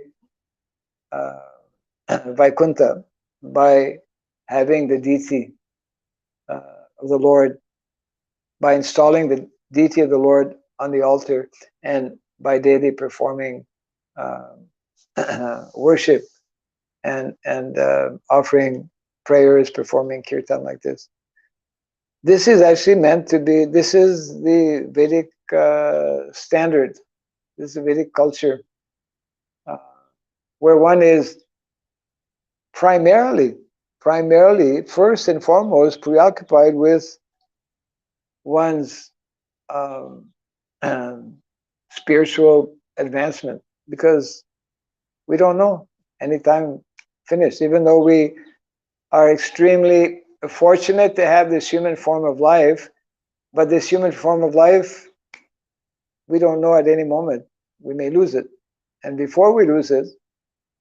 Vaikuntha, by having the deity of the Lord, by installing the deity of the Lord on the altar, and by daily performing worship and offering prayers, performing kirtan like this. This is actually meant to be, this is the Vedic standard. This is a Vedic culture where one is primarily, first and foremost, preoccupied with one's spiritual advancement, because we don't know anytime finished. Even though we are extremely fortunate to have this human form of life, but this human form of life, we don't know at any moment. We may lose it. And before we lose it,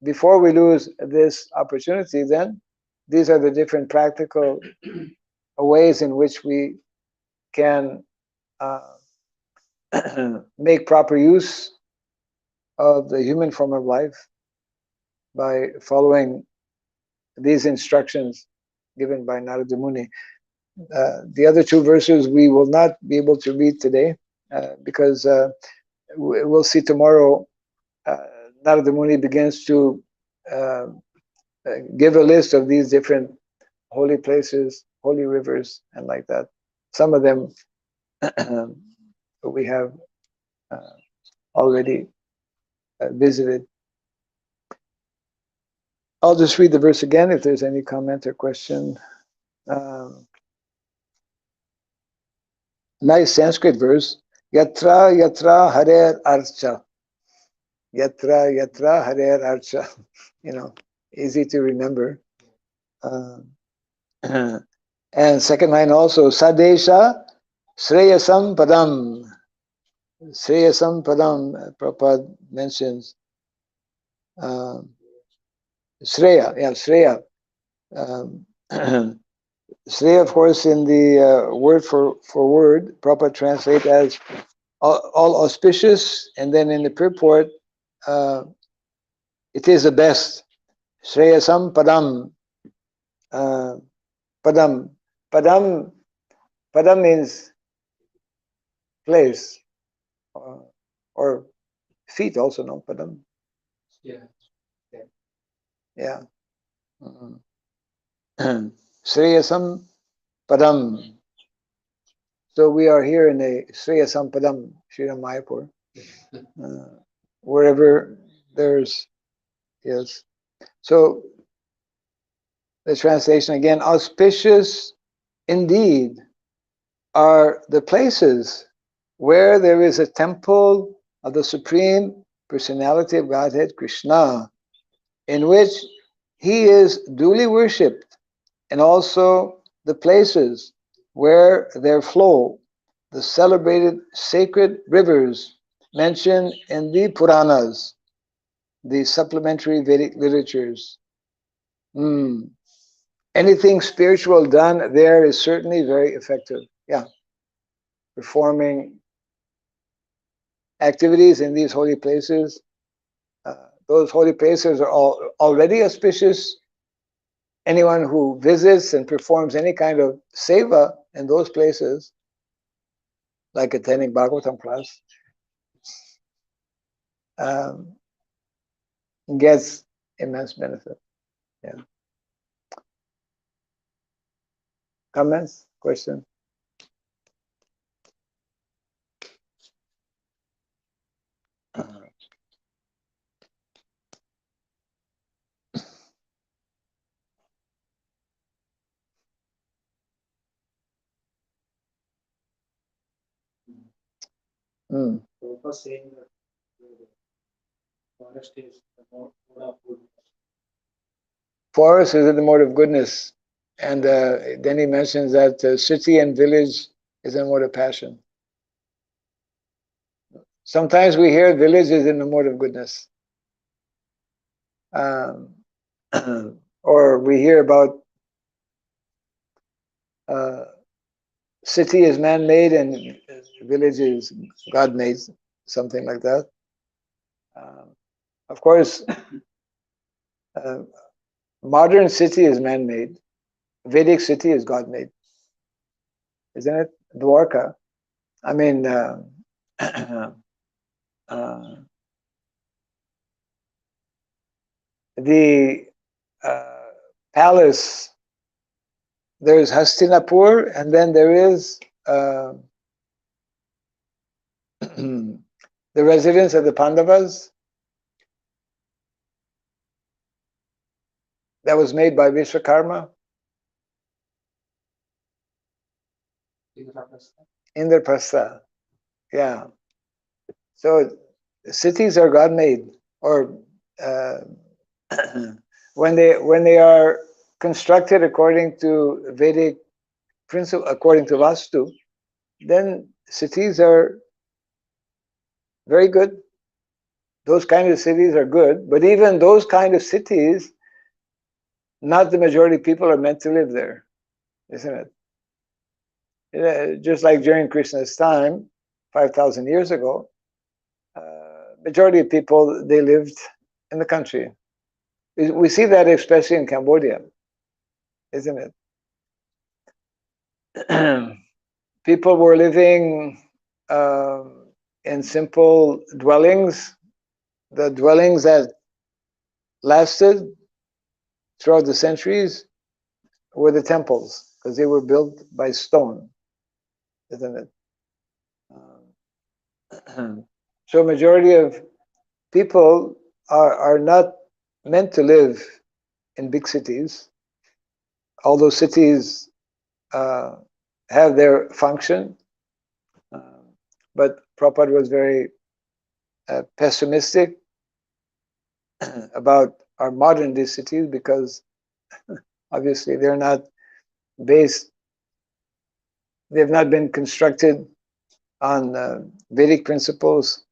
before we lose this opportunity, then these are the different practical ways in which we can make proper use of the human form of life by following these instructions given by Narada Muni. The other two verses we will not be able to read today because we'll see tomorrow. Narada Muni begins to give a list of these different holy places, holy rivers, and like that. Some of them we have already visited. I'll just read the verse again if there's any comment or question. Nice Sanskrit verse. Yatra yatra harer archa. Yatra yatra harer archa. Easy to remember. And second line also, Sadesha Shreyasam Padam. Shreyasam Padam, Prabhupada mentions. Shreya, yeah, Shreya. Shreya, of course, in the word for word, Prabhupada translate as all auspicious, and then in the purport, it is the best. Shreyasam padam. Padam. Padam. Padam means place, or feet also, no? Padam. Yeah. Yeah. Shreyasam padam. So we are here in a Shreyasam padam, Sridham Mayapur. Wherever there's, yes. So the translation again, auspicious indeed are the places where there is a temple of the Supreme Personality of Godhead, Krishna, in which he is duly worshipped, and also the places where there flow the celebrated sacred rivers mentioned in the Puranas, the supplementary Vedic literatures. Anything spiritual done there is certainly very effective. Yeah. Performing activities in these holy places. Those holy places are already auspicious. Anyone who visits and performs any kind of seva in those places, like attending Bhagavatam class, gets immense benefit. Yeah. Comments? Questions? Prabhupada saying that the forest is the mode of goodness. Forest is in the mode of goodness. And then he mentions that city and village is in the mode of passion. Sometimes we hear village is in the mode of goodness. Or we hear about city is man-made and village is God-made, something like that. Of course, modern city is man-made. Vedic city is God-made, isn't it? Dwarka. I mean, the palace. There's Hastinapur, and then there is the residence of the Pandavas that was made by Vishwakarma. Indraprastha. Yeah. So cities are God made, or when they are constructed according to Vedic principle, according to Vastu, then cities are very good. Those kind of cities are good, but even those kind of cities, not the majority of people are meant to live there, isn't it? Just like during Krishna's time, 5,000 years ago, majority of people, they lived in the country. We see that especially in Cambodia, isn't it? People were living in simple dwellings. The dwellings that lasted throughout the centuries were the temples, because they were built by stone, isn't it? So majority of people are not meant to live in big cities, although cities have their function. But Prabhupada was very pessimistic about our modern day cities, because obviously they're not based, they've not been constructed on Vedic principles,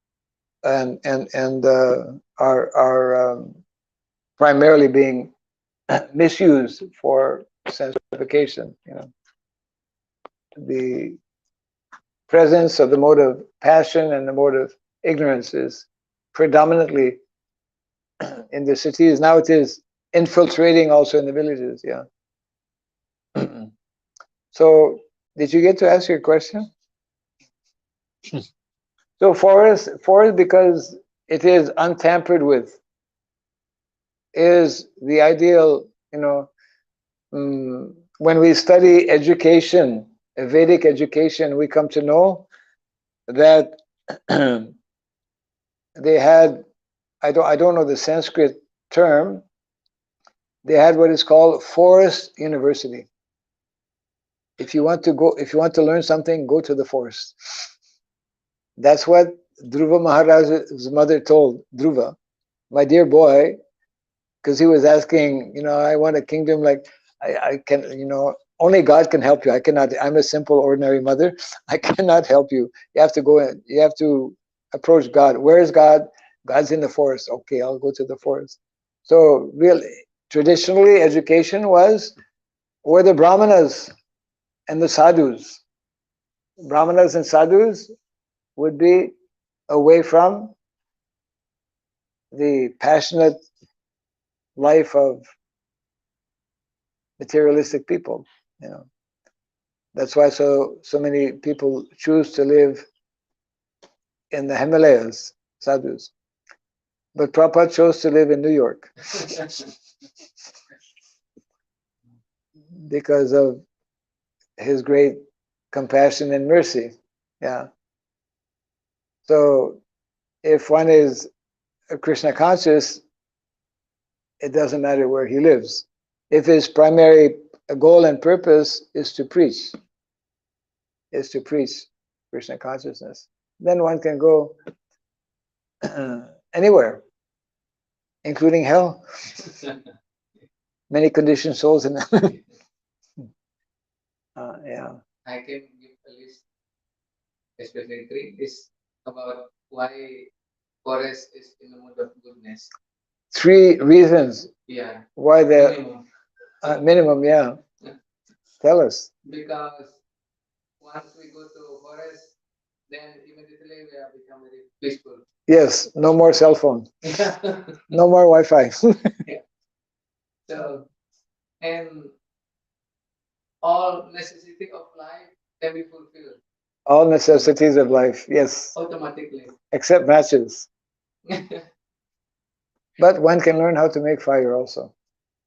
and are primarily being misused for sense gratification. The presence of the mode of passion and the mode of ignorance is predominantly in the cities. Now it is infiltrating also in the villages. Yeah. So, did you get to ask your question? So forest because it is untampered with, is the ideal. When we study education, Vedic education, we come to know that they had, I don't know the Sanskrit term, they had what is called forest university. If you want to learn something, go to the forest. That's what Dhruva Maharaj's mother told Dhruva, my dear boy, because he was asking, I want a kingdom like I can, only God can help you. I cannot. I'm a simple, ordinary mother. I cannot help you. You have to go in. You have to approach God. Where is God? God's in the forest. Okay, I'll go to the forest. So, really, traditionally, education were the brahmanas and the sadhus. Brahmanas and sadhus would be away from the passionate life of materialistic people. That's why so many people choose to live in the Himalayas, sadhus. But Prabhupada chose to live in New York because of his great compassion and mercy. Yeah. So if one is a Krishna conscious, it doesn't matter where he lives. If his primary goal and purpose is to preach Krishna consciousness, then one can go anywhere, including hell. Many conditioned souls in them. Yeah. I can give a list, especially 3 is about why forest is in the mood of goodness. 3 reasons. Yeah. Why the minimum? Yeah. Tell us. Because once we go to forest, then immediately we have become very peaceful. Yes. No more cell phone. No more Wi-Fi. Yeah. So, and all necessity of life can be fulfilled. All necessities of life, yes. Automatically. Except matches. But one can learn how to make fire also.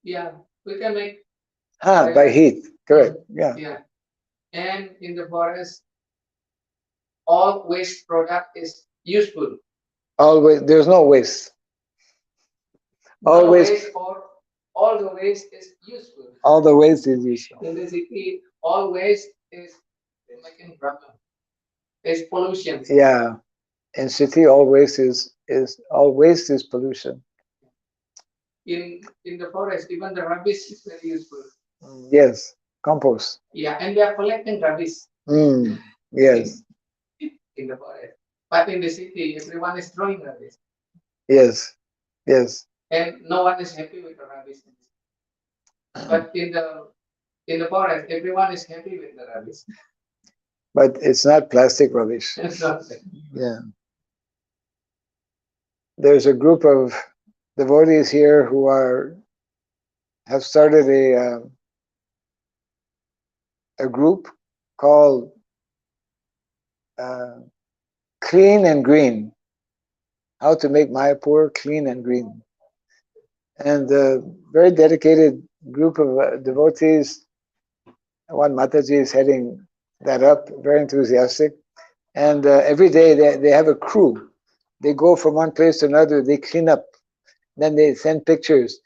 Yeah, we can make fire. By heat, correct. Yeah. Yeah. And in the forest, all waste product is useful. Always, there's no waste. Always. All the waste is useful. All the waste is useful. In the city, all waste is making problem. It's pollution. Yeah. In city, all waste is pollution. In the forest, even the rubbish is very useful. Yes, compost. Yeah, and they are collecting rubbish. Yes. In the forest, but in the city, everyone is throwing rubbish. Yes, yes. And no one is happy with the rubbish. But in the forest, everyone is happy with the rubbish. But it's not plastic rubbish. Yeah. There's a group of devotees here who have started a group called Clean and Green. How to make Mayapur clean and green. And a very dedicated group of devotees. One Mataji is heading that up, very enthusiastic. And every day they have a crew. They go from one place to another, they clean up. Then they send pictures,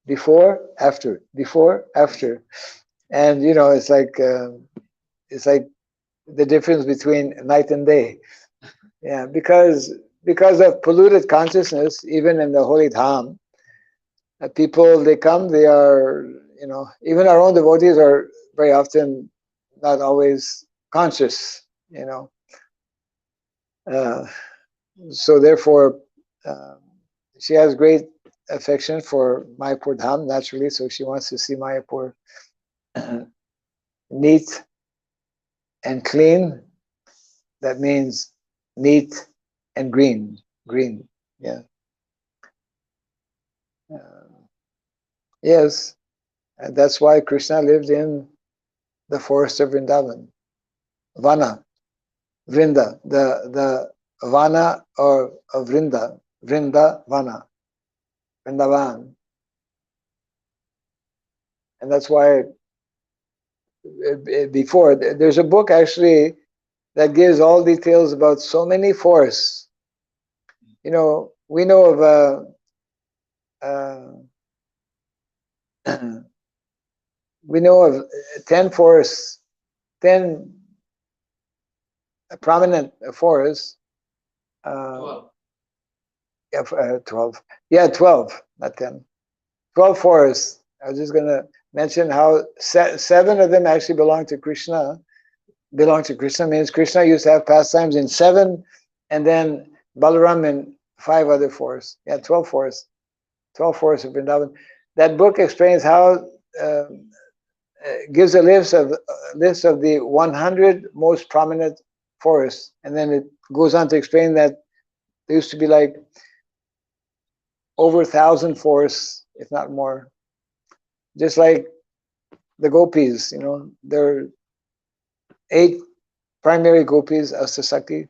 before, after, before, after. And it's like the difference between night and day. Yeah, because of polluted consciousness, even in the holy dham, people, they come, they are, even our own devotees are very often not always conscious, so therefore, she has great affection for Mayapur Dham, naturally, so she wants to see Mayapur neat and clean That means neat and green. Green, yeah. Yes, and that's why Krishna lived in the forest of Vrindavan. Vana, Vrinda, the Vana or of Vrinda, Vrindavana, Vrindavan. And that's why before, there's a book actually that gives all details about so many forests. You know, we know of we know of 10 forests, 10 prominent forests. 12. Yeah, 12. Yeah, 12, not 10. 12 forests. I was just going to mention how 7 of them actually belong to Krishna. Belong to Krishna means Krishna used to have pastimes in 7, and then Balaram in 5 other forests. Yeah, 12 forests. 12 forests of Vrindavan. That book explains how, gives a list of the 100 most prominent forests, and then it goes on to explain that there used to be like over 1,000 forests, if not more. Just like the gopis, you know, there are 8 primary gopis, Astasakti,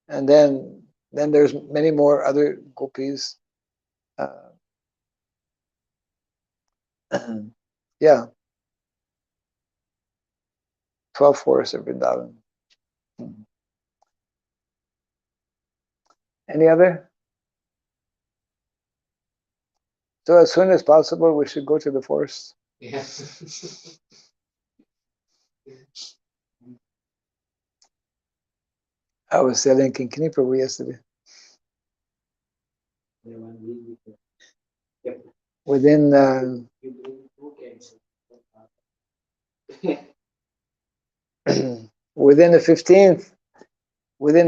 and then there's many more other gopis. Yeah, 12 forests of Vrindavan. Any other? So as soon as possible, we should go to the forest. Yeah. I was telling Kinkini Prabhu yesterday. Within within the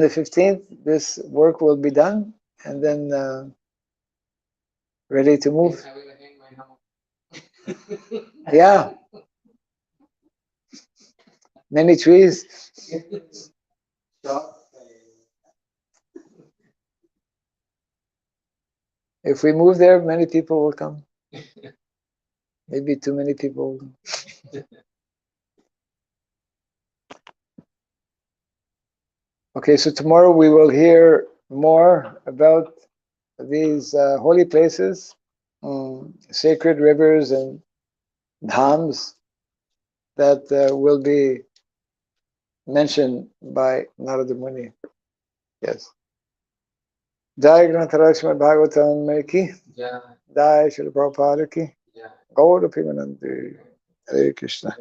15th, this work will be done, and then ready to move. I will hang my hammock. Yeah, many trees. If we move there, many people will come. Maybe too many people. Okay, so tomorrow we will hear more about these holy places, sacred rivers and dhams that will be mentioned by Narada Muni. Yes. Jai Grantaraj Srimad Bhagavatam ki. Yeah. Jai Srila Prabhupada ki. Yeah. Gaura Pimanandi. Hare Krishna.